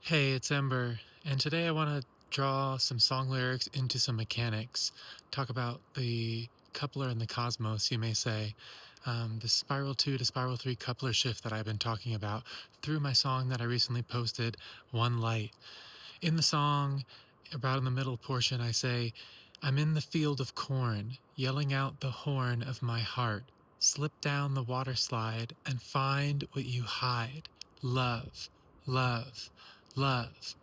Hey, it's Ember, and today I want to draw some song lyrics into some mechanics. Talk about the coupler and the cosmos, you may say. The Spiral 2 to Spiral 3 coupler shift that I've been talking about through my song that I recently posted, One Light. In the song, about in the middle portion, I say, I'm in the field of corn, yelling out the horn of my heart. Slip down the water slide and find what you hide. Love, love, love.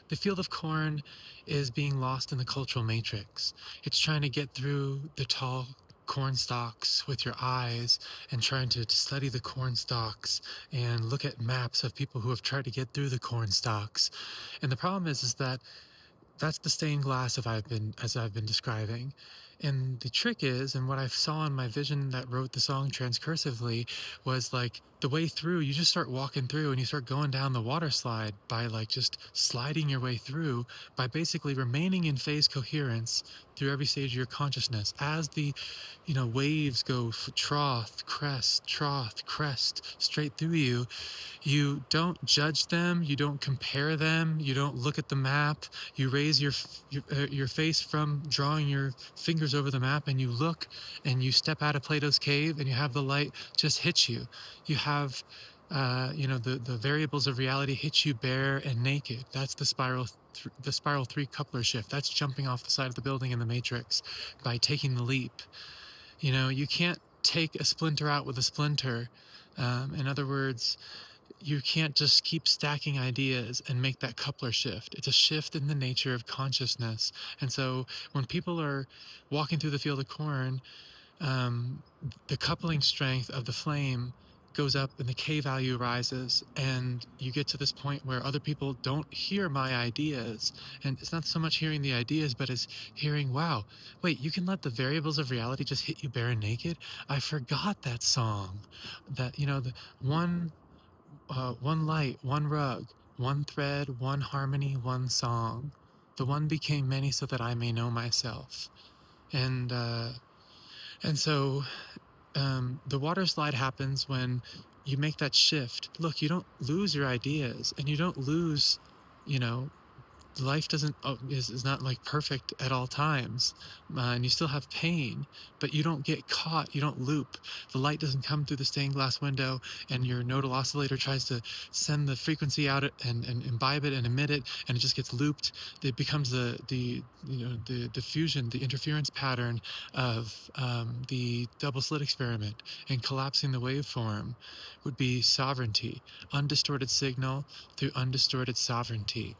The field of corn is being lost in the cultural matrix. It's trying to get through the tall corn stalks with your eyes and trying to study the corn stalks and look at maps of people who have tried to get through the corn stalks. And the problem is that that's the stained glass as I've been describing. And the trick is, and what I saw in my vision that wrote the song transcursively was like the way through, you just start walking through and you start going down the water slide by like just sliding your way through by basically remaining in phase coherence through every stage of your consciousness as the waves go trough, crest straight through you. You don't judge them, you don't compare them, you don't look at the map, you raise your face from drawing your fingers over the map and you look and you step out of Plato's cave and you have the light just hit you. You have the variables of reality hit you bare and naked. That's the spiral 3 coupler shift. That's jumping off the side of the building in the matrix by taking the leap. You can't take a splinter out with a splinter. In other words, you can't just keep stacking ideas and make that coupler shift. It's a shift in the nature of consciousness. And so when people are walking through the field of corn, the coupling strength of the flame goes up and the K value rises, and you get to this point where other people don't hear my ideas. And it's not so much hearing the ideas, but it's hearing, wow, wait, you can let the variables of reality just hit you bare and naked? I forgot that song. That, the one light, one rug, one thread, one harmony, one song. The one became many so that I may know myself. And so the water slide happens when you make that shift. Look, you don't lose your ideas, and you don't lose, life is not like perfect at all times, and you still have pain, but you don't get caught, you don't loop. The light doesn't come through the stained glass window and your nodal oscillator tries to send the frequency out and imbibe it and emit it, and it just gets looped. It becomes the diffusion, the interference pattern of the double slit experiment, and collapsing the waveform would be sovereignty, undistorted signal through undistorted sovereignty.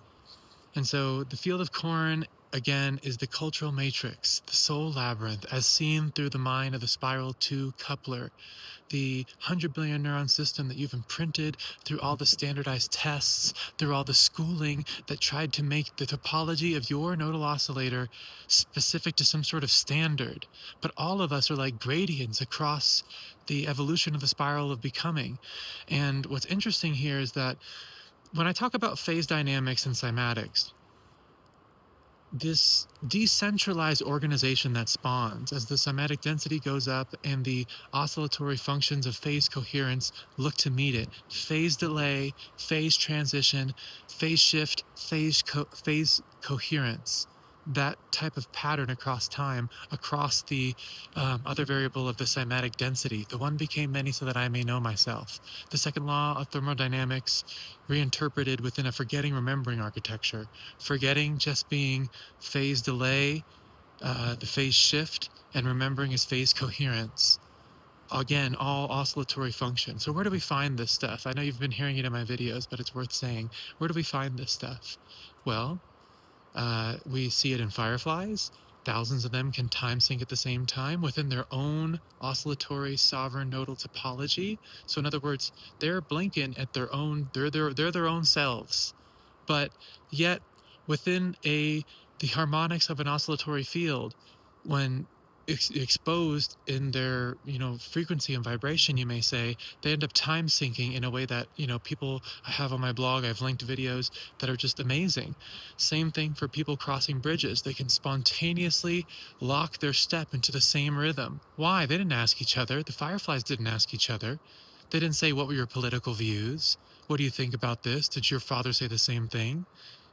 And so the field of corn, again, is the cultural matrix, the soul labyrinth, as seen through the mind of the Spiral 2 coupler, the 100 billion neuron system that you've imprinted through all the standardized tests, through all the schooling that tried to make the topology of your nodal oscillator specific to some sort of standard. But all of us are like gradients across the evolution of the spiral of becoming. And what's interesting here is that when I talk about phase dynamics and cymatics, this decentralized organization that spawns as the cymatic density goes up and the oscillatory functions of phase coherence look to meet it. Phase delay, phase transition, phase shift, phase coherence. That type of pattern across time, across the other variable of the cymatic density. The one became many so that I may know myself. The second law of thermodynamics reinterpreted within a forgetting remembering architecture. Forgetting just being phase delay, the phase shift, and remembering is phase coherence. Again, all oscillatory function. So where do we find this stuff? I know you've been hearing it in my videos, but it's worth saying. Where do we find this stuff? Well, we see it in fireflies. Thousands of them can time sync at the same time within their own oscillatory sovereign nodal topology. So in other words, they're blinking at their own, they're their own selves. But yet within the harmonics of an oscillatory field, when exposed in their frequency and vibration, you may say, they end up time syncing in a way that people I have on my blog. I've linked videos that are just amazing. Same thing for people crossing bridges. They can spontaneously lock their step into the same rhythm. Why? They didn't ask each other. The fireflies didn't ask each other. They didn't say, what were your political views? What do you think about this? Did your father say the same thing?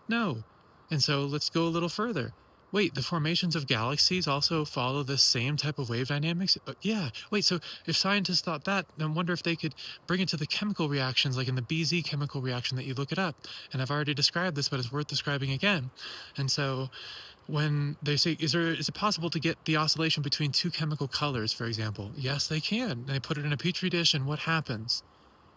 No. And so let's go a little further. Wait, the formations of galaxies also follow the same type of wave dynamics? Yeah. Wait, so if scientists thought that, then wonder if they could bring it to the chemical reactions, like in the BZ chemical reaction that you look it up. And I've already described this, but it's worth describing again. And so when they say, is it possible to get the oscillation between two chemical colors, for example? Yes, they can. And they put it in a petri dish, and what happens?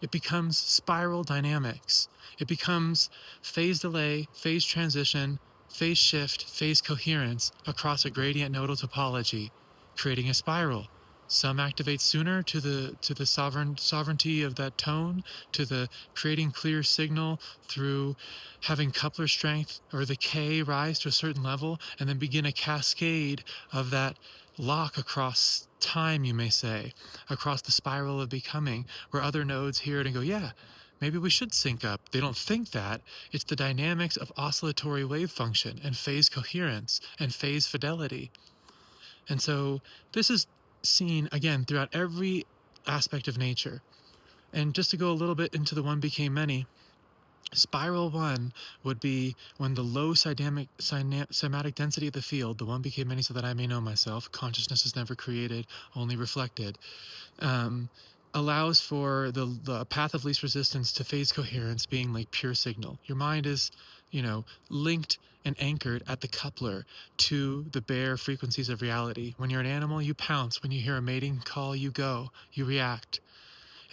It becomes spiral dynamics. It becomes phase delay, phase transition, phase shift, phase coherence across a gradient nodal topology, creating a spiral. Some activate sooner to the sovereignty of that tone, to the creating clear signal through having coupler strength or the K rise to a certain level, and then begin a cascade of that lock across time, you may say, across the spiral of becoming, where other nodes hear it and go, yeah, maybe we should sync up. They don't think that. It's the dynamics of oscillatory wave function and phase coherence and phase fidelity. And so this is seen, again, throughout every aspect of nature. And just to go a little bit into the one became many, spiral one would be when the low cymatic density of the field, the one became many so that I may know myself, consciousness is never created, only reflected, allows for the path of least resistance to phase coherence being like pure signal. Your mind is, linked and anchored at the coupler to the bare frequencies of reality. When you're an animal, you pounce. When you hear a mating call, you go, you react.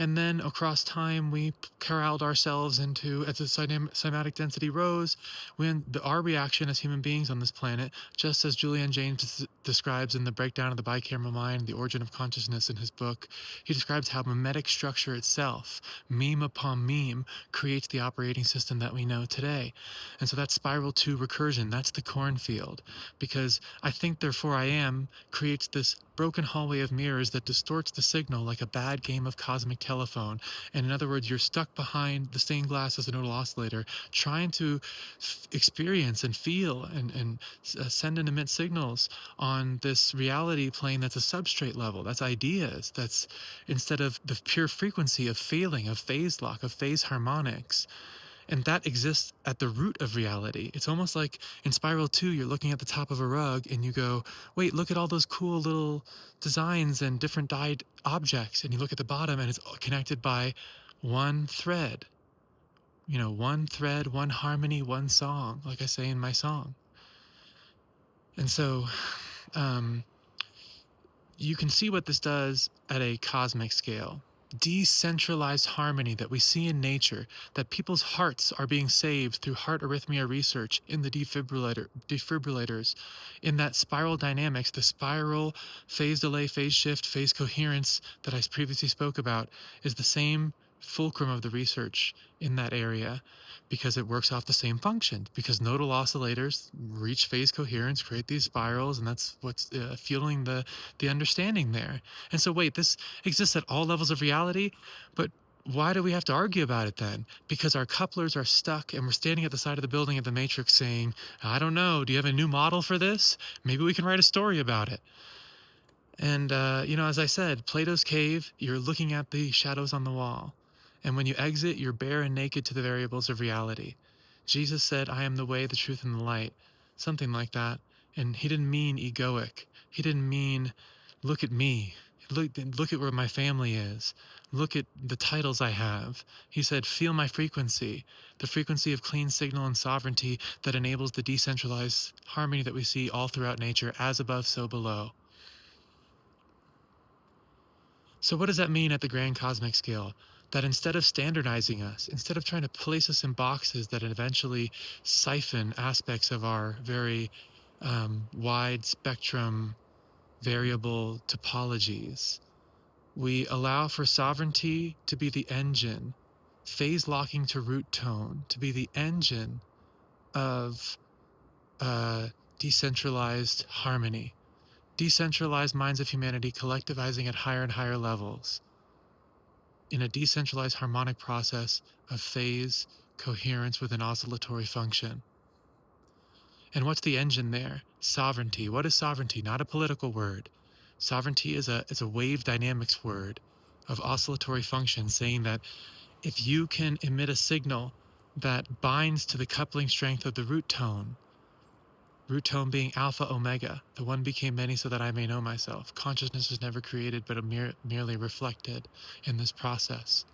And then across time, we corralled ourselves into, as the cymatic density rose, when our reaction as human beings on this planet, just as Julian James describes in the Breakdown of the Bicameral Mind, The Origin of Consciousness in his book, he describes how mimetic structure itself, meme upon meme, creates the operating system that we know today. And so that's spiral 2 recursion, that's the Cornfield. Because I think, therefore I am, creates this broken hallway of mirrors that distorts the signal like a bad game of cosmic telephone. And in other words, you're stuck behind the stained glass as a nodal oscillator, trying to experience and feel and send and emit signals on this reality plane that's a substrate level. That's ideas. That's instead of the pure frequency of feeling, of phase lock, of phase harmonics. And that exists at the root of reality. It's almost like in Spiral 2, you're looking at the top of a rug and you go, wait, look at all those cool little designs and different dyed objects. And you look at the bottom and it's connected by one thread. One thread, one harmony, one song, like I say in my song. And so you can see what this does at a cosmic scale. Decentralized harmony that we see in nature, that people's hearts are being saved through heart arrhythmia research in the defibrillators, in that spiral dynamics, the spiral phase delay, phase shift, phase coherence that I previously spoke about is the same fulcrum of the research in that area, because it works off the same function, because nodal oscillators reach phase coherence, create these spirals, and that's what's fueling the understanding there. And so wait, this exists at all levels of reality, but why do we have to argue about it then? Because our couplers are stuck and we're standing at the side of the building of the matrix saying, I don't know, do you have a new model for this? Maybe we can write a story about it. And, as I said, Plato's cave, you're looking at the shadows on the wall. And when you exit, you're bare and naked to the variables of reality. Jesus said, I am the way, the truth, and the light. Something like that. And he didn't mean egoic. He didn't mean, look at me. Look at where my family is. Look at the titles I have. He said, feel my frequency, the frequency of clean signal and sovereignty that enables the decentralized harmony that we see all throughout nature, as above, so below. So what does that mean at the grand cosmic scale? That instead of standardizing us, instead of trying to place us in boxes that eventually siphon aspects of our very wide spectrum variable topologies, we allow for sovereignty to be the engine, phase locking to root tone, to be the engine of decentralized harmony, decentralized minds of humanity collectivizing at higher and higher levels, in a decentralized harmonic process of phase coherence with an oscillatory function. And what's the engine there? Sovereignty. What is sovereignty? Not a political word. Sovereignty is a wave dynamics word of oscillatory function, saying that if you can emit a signal that binds to the coupling strength of the root tone being alpha omega, the one became many so that I may know myself. Consciousness is never created but merely reflected in this process.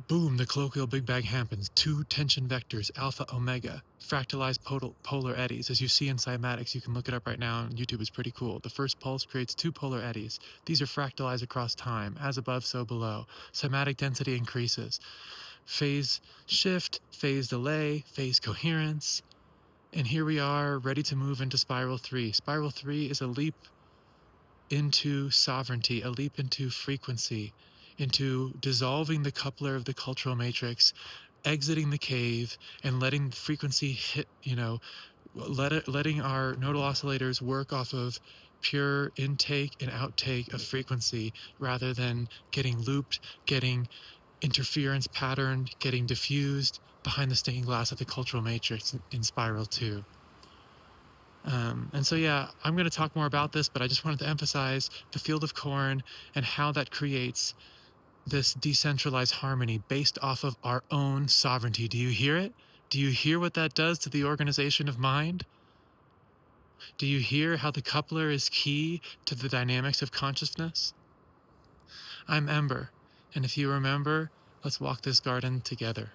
Boom, the colloquial Big Bang happens. Two tension vectors, alpha, omega, fractalized polar eddies. As you see in cymatics, you can look it up right now on YouTube, it's pretty cool. The first pulse creates two polar eddies. These are fractalized across time, as above, so below. Cymatic density increases. Phase shift, phase delay, phase coherence. And here we are, ready to move into spiral 3. Spiral 3 is a leap into sovereignty, a leap into frequency, into dissolving the coupler of the cultural matrix, exiting the cave, and letting frequency hit, letting our nodal oscillators work off of pure intake and outtake of frequency rather than getting looped, getting interference patterned, getting diffused behind the stained glass of the cultural matrix in spiral 2. And so, yeah, I'm going to talk more about this, but I just wanted to emphasize the field of Corn and how that creates this decentralized harmony based off of our own sovereignty. Do you hear it? Do you hear what that does to the organization of mind? Do you hear how the coupler is key to the dynamics of consciousness? I'm Ember, and if you remember, let's walk this garden together.